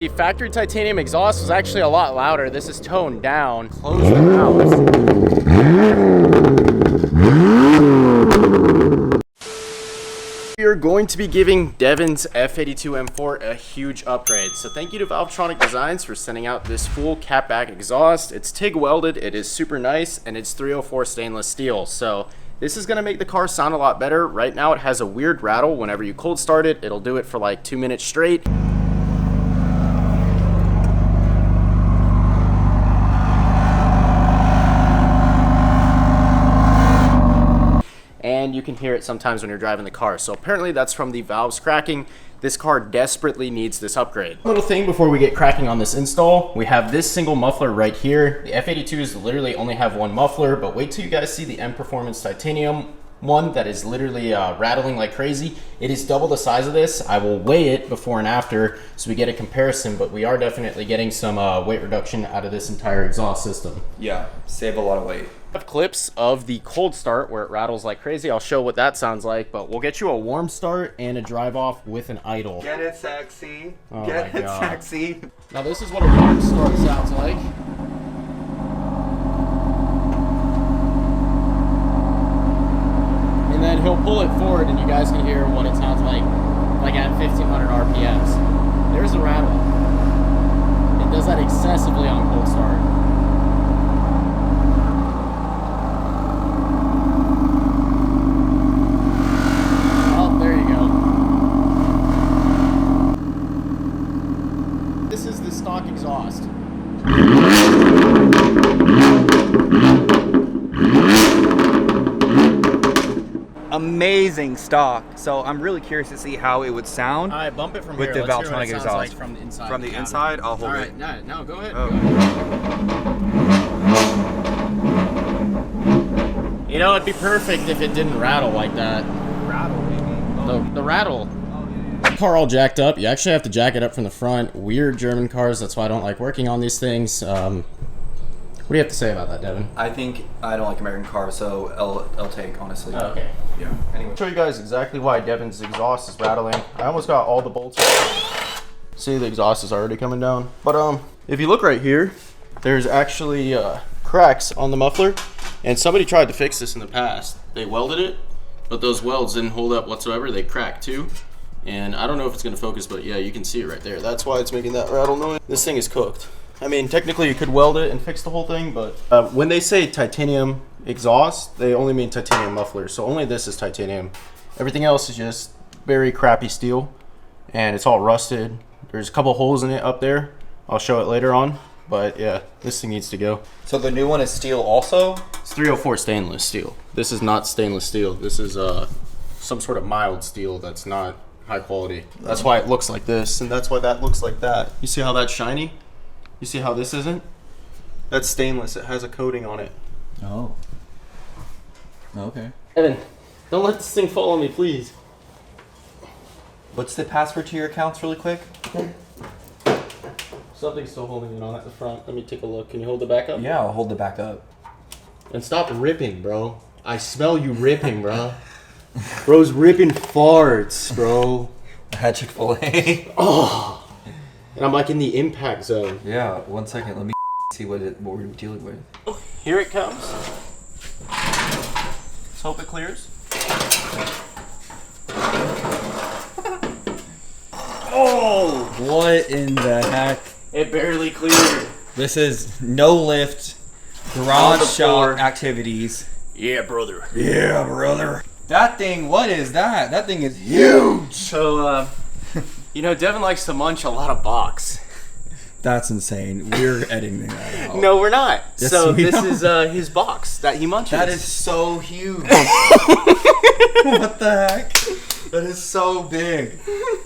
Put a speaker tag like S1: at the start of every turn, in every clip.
S1: The factory titanium exhaust was actually a lot louder. This is toned down. Close the valves. We are going to be giving Devin's F82 M4 a huge upgrade. So thank you to Valvetronic Designs for sending out this full catback exhaust. It's TIG welded, it is super nice, and it's 304 stainless steel. So this is gonna make the car sound a lot better. Right now it has a weird rattle. Whenever you cold start it, it'll do it for like 2 minutes straight. And you can hear it sometimes when you're driving the car. So apparently that's from the valves cracking. This car desperately needs this upgrade. Little thing before we get cracking on this install, we have this single muffler right here. The F82s literally only have one muffler, but wait till you guys see the M Performance Titanium one that is literally rattling like crazy. It is double the size of this. I will weigh it before and after so we get a comparison, but we are definitely getting some weight reduction out of this entire exhaust system.
S2: Yeah, save a lot of weight.
S1: I have clips of the cold start where it rattles like crazy. I'll show what that sounds like, but we'll get you a warm start and a drive off with an idle.
S2: Get it sexy.
S1: Oh
S2: Get it
S1: God.
S2: sexy.
S1: Now this is what a warm start sounds like. And then he'll pull it forward and you guys can hear what it sounds like at 1500 RPMs. There's the rattle. It does that excessively on cold start. Stock exhaust.
S2: Amazing stock. So I'm really curious to see how it would sound.
S1: All right, bump it from
S2: with
S1: here.
S2: the
S1: Let's hear what
S2: Valvetronic
S1: it sounds
S2: exhaust.
S1: like from the inside.
S2: From the inside, I'll hold
S1: it.
S2: it.
S1: All right, no, go ahead.
S2: Oh.
S1: Go ahead. You know, it'd be perfect if it didn't rattle like that.
S2: Rattle, maybe.
S1: The rattle. Car all jacked up. You actually have to jack it up from the front. Weird German cars. That's why I don't like working on these things. What do you have to say about that, Devin?
S2: I think I don't like American cars, so I'll take, honestly.
S1: Oh, okay.
S2: Yeah. Anyway.
S1: I'll show you guys exactly why Devin's exhaust is rattling. I almost got all the bolts. See, the exhaust is already coming down. But if you look right here, there's actually cracks on the muffler, and somebody tried to fix this in the past. They welded it, but those welds didn't hold up whatsoever. They cracked too. And I don't know if it's going to focus, but yeah, you can see it right there. That's why it's making that rattle noise. This thing is cooked. I mean, technically you could weld it and fix the whole thing, but when they say titanium exhaust, they only mean titanium mufflers. So only this is titanium. Everything else is just very crappy steel, and it's all rusted. There's a couple holes in it up there. I'll show it later on, but yeah, this thing needs to go.
S2: So the new one is steel also?
S1: It's 304 stainless steel. This is not stainless steel. This is some sort of mild steel that's not high quality. That's why it looks like this, and that's why that looks like that. You see how that's shiny? You see how this isn't? That's stainless. It has a coating on it.
S3: Oh. Okay.
S1: Evan, don't let this thing fall on me, please.
S2: What's the password to your accounts really quick?
S1: Something's still holding it on at the front. Let me take a look. Can you hold it back up?
S2: Yeah, I'll hold it back up.
S1: And stop ripping, bro. I smell you ripping, bro. Bro's ripping farts, bro.
S2: I had Chick-fil-A.
S1: Oh. And I'm like in the impact zone.
S2: Yeah, 1 second. Let me see what we're dealing with.
S1: Here it comes. Let's hope it clears.
S3: Oh! What in the heck?
S1: It barely cleared.
S3: This is no lift, garage shop activities.
S1: Yeah, brother.
S3: Yeah, brother. That thing, what is that? That thing is huge.
S1: So, you know, Devin likes to munch a lot of box.
S3: That's insane. We're editing that out.
S1: No, we're not.
S3: Yes,
S1: so
S3: we
S1: this
S3: are.
S1: is his box that he munches.
S2: That is so huge.
S3: What the heck? That is so big.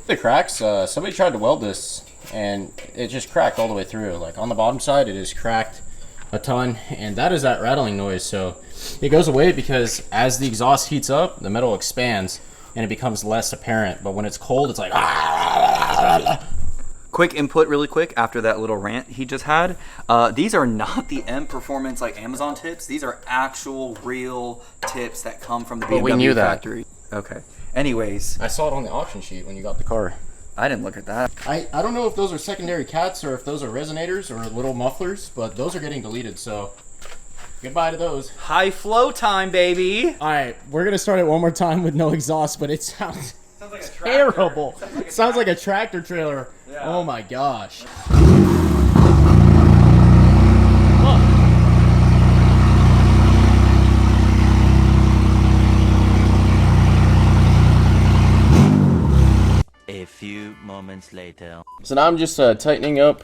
S1: The cracks. Somebody tried to weld this, and it just cracked all the way through. Like on the bottom side, it is cracked a ton, and that is that rattling noise. So it goes away because as the exhaust heats up, the metal expands and it becomes less apparent. But when it's cold, it's like.
S2: Quick input really quick after that little rant he just had. These are not the M Performance like Amazon tips. These are actual real tips that come from the BMW
S1: we knew that.
S2: factory. Okay. Anyways.
S1: I saw it on the auction sheet when you got the car.
S2: I didn't look at that.
S1: I don't know if those are secondary cats or if those are resonators or little mufflers, but those are getting deleted, so goodbye to those.
S2: High flow time, baby.
S1: All right, we're gonna start it one more time with no exhaust, but it sounds
S2: Like a
S1: terrible. Sounds like a tractor trailer.
S2: Yeah.
S1: Oh my gosh.
S4: A few moments later.
S1: So now I'm just tightening up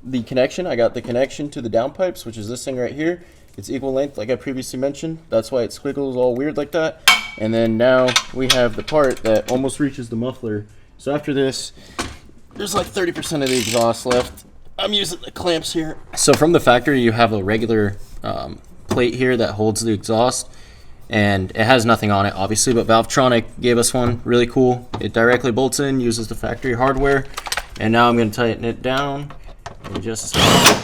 S1: the connection. I got the connection to the downpipes, which is this thing right here. It's equal length, like I previously mentioned. That's why it squiggles all weird like that. And then now we have the part that almost reaches the muffler. So after this, there's like 30% of the exhaust left. I'm using the clamps here. So from the factory, you have a regular plate here that holds the exhaust. And it has nothing on it, obviously, but Valvetronic gave us one. Really cool. It directly bolts in, uses the factory hardware. And now I'm going to tighten it down in just a second.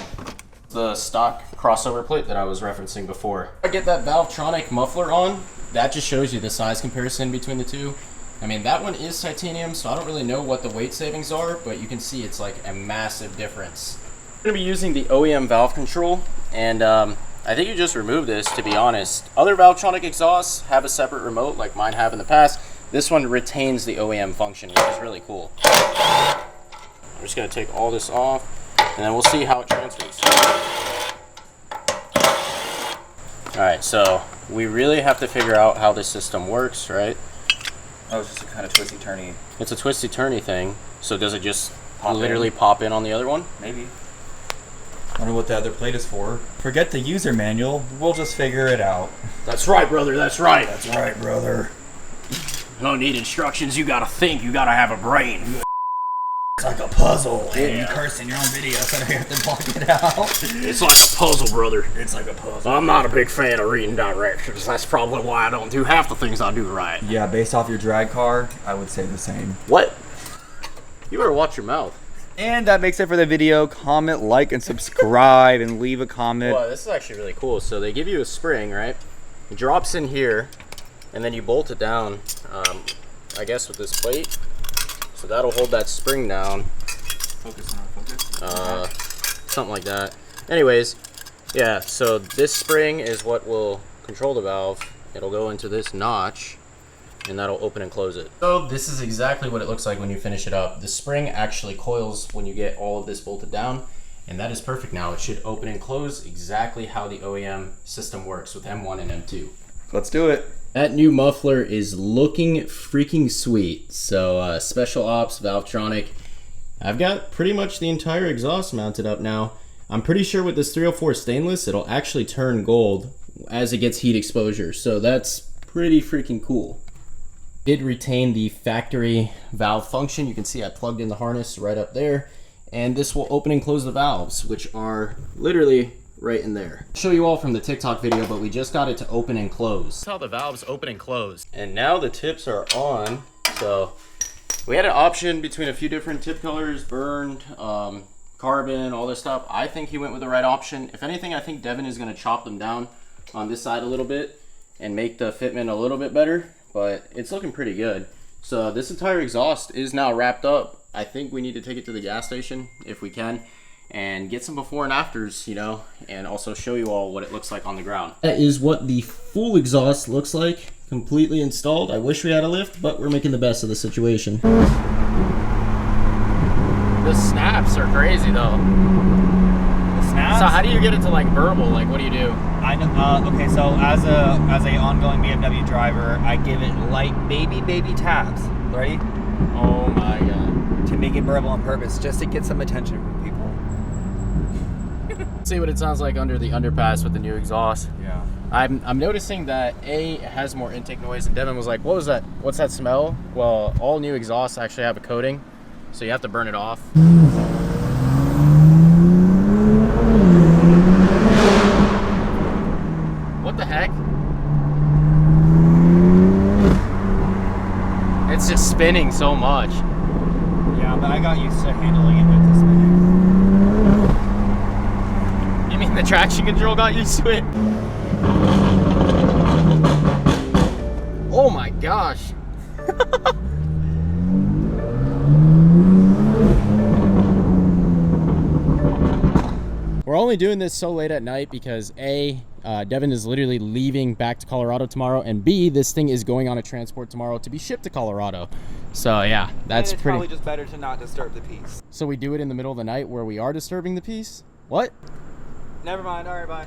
S1: The stock crossover plate that I was referencing before. I get that Valvetronic muffler on. That just shows you the size comparison between the two. I mean, that one is titanium, so I don't really know what the weight savings are, but you can see it's like a massive difference. I'm going to be using the OEM valve control, and I think you just remove this, to be honest. Other Valvetronic exhausts have a separate remote like mine have in the past. This one retains the OEM function, which is really cool. I'm just going to take all this off, and then we'll see how it transfers. Alright, so we really have to figure out how this system works, right?
S2: Oh, it's just a kind of twisty-turny.
S1: It's a twisty-turny thing, so does it just
S2: Pop
S1: literally
S2: in?
S1: pop in on the other one?
S2: Maybe.
S3: Wonder what the other plate is for. Forget the user manual. We'll just figure it out.
S1: That's right, brother, that's right.
S3: That's right, brother.
S1: You don't need instructions, you gotta think, you gotta have a brain.
S3: It's like a puzzle.
S1: Yeah.
S3: And you cursed in your own video, so I have to block it out.
S1: It's like a puzzle, brother.
S3: It's like a puzzle.
S1: I'm not a big fan of reading directions. That's probably why I don't do half the things I do right.
S3: Yeah, based off your drag car, I would say the same.
S1: What? You better watch your mouth.
S2: And that makes it for the video. Comment, like, and subscribe, and leave a comment.
S1: Well, this is actually really cool. So they give you a spring, right? It drops in here, and then you bolt it down, I guess with this plate. So that'll hold that spring down.
S2: Focus on our focus.
S1: Something like that. Anyways, yeah, so this spring is what will control the valve. It'll go into this notch, and that'll open and close it. So this is exactly what it looks like when you finish it up. The spring actually coils when you get all of this bolted down, and that is perfect now. It should open and close exactly how the OEM system works with M1 and M2.
S2: Let's do it.
S1: That new muffler is looking freaking sweet. So Special Ops, Valvetronic. I've got pretty much the entire exhaust mounted up now. I'm pretty sure with this 304 stainless, it'll actually turn gold as it gets heat exposure. So that's pretty freaking cool. Did retain the factory valve function. You can see I plugged in the harness right up there. And this will open and close the valves, which are literally right in there. I'll show you all from the TikTok video, but we just got it to open and close. That's how the valves open and close. And now the tips are on. So we had an option between a few different tip colors, burned, carbon, all this stuff. I think he went with the right option. If anything, I think Devin is gonna chop them down on this side a little bit and make the fitment a little bit better, but it's looking pretty good. So this entire exhaust is now wrapped up. I think we need to take it to the gas station if we can and get some before and afters, you know, and also show you all what it looks like on the ground. That is what the full exhaust looks like, completely installed. I wish we had a lift, but we're making the best of the situation. The snaps are crazy though.
S3: The snaps?
S1: So how do you get it to like burble? Like what do you do?
S3: I know. Okay, so as a ongoing BMW driver, I give it light baby taps. Ready?
S1: Oh my god.
S3: To make it burble on purpose, just to get some attention from people.
S1: See what it sounds like under the underpass with the new exhaust.
S3: Yeah.
S1: I'm noticing that it has more intake noise, and Devin was like, what was that? What's that smell? Well, all new exhausts actually have a coating, so you have to burn it off. What the heck? It's just spinning so much.
S3: Yeah, but I got used to handling it with this minute.
S1: You mean the traction control got used to it? Oh my gosh. We're only doing this so late at night because A, Devin is literally leaving back to Colorado tomorrow, and B, this thing is going on a transport tomorrow to be shipped to Colorado. So yeah, that's
S5: it's
S1: pretty.
S5: probably just better to not disturb the peace.
S1: So we do it in the middle of the night where we are disturbing the peace? What?
S5: Never mind. All right, bye.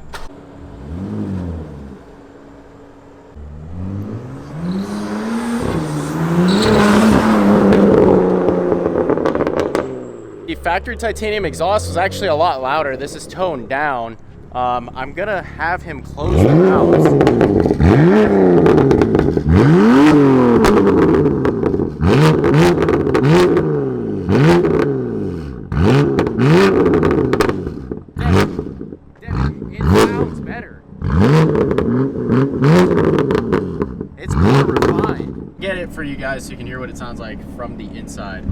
S1: The factory titanium exhaust was actually a lot louder. This is toned down. I'm gonna have him close the valves. It sounds better. It's more refined. Get it for you guys so you can hear what it sounds like from the inside.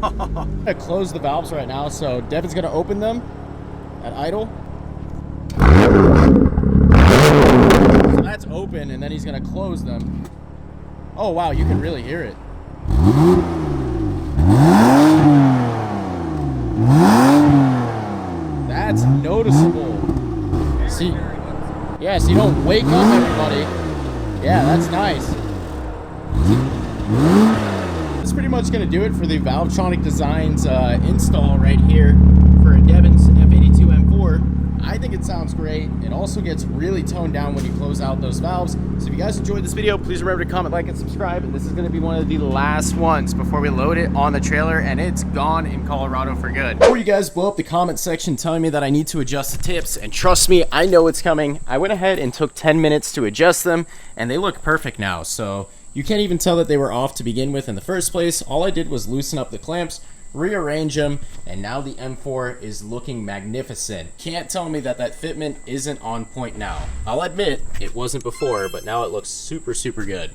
S1: I'm gonna close the valves right now, so Devin's gonna open them at idle. So that's open, and then he's gonna close them. Oh wow, you can really hear it. That's noticeable. See, yeah, so you don't wake up everybody. Yeah, that's nice. That's pretty much going to do it for the Valvetronic Designs install right here for a Devin's F82 M4. I think it sounds great. It also gets really toned down when you close out those valves. So if you guys enjoyed this video, please remember to comment, like, and subscribe. And this is going to be one of the last ones before we load it on the trailer, and it's gone in Colorado for good. Before you guys blow up the comment section telling me that I need to adjust the tips, and trust me, I know it's coming. I went ahead and took 10 minutes to adjust them, and they look perfect now. So you can't even tell that they were off to begin with in the first place. All I did was loosen up the clamps, rearrange them, and now the M4 is looking magnificent. Can't tell me that that fitment isn't on point now. I'll admit it wasn't before, but now it looks super, super good.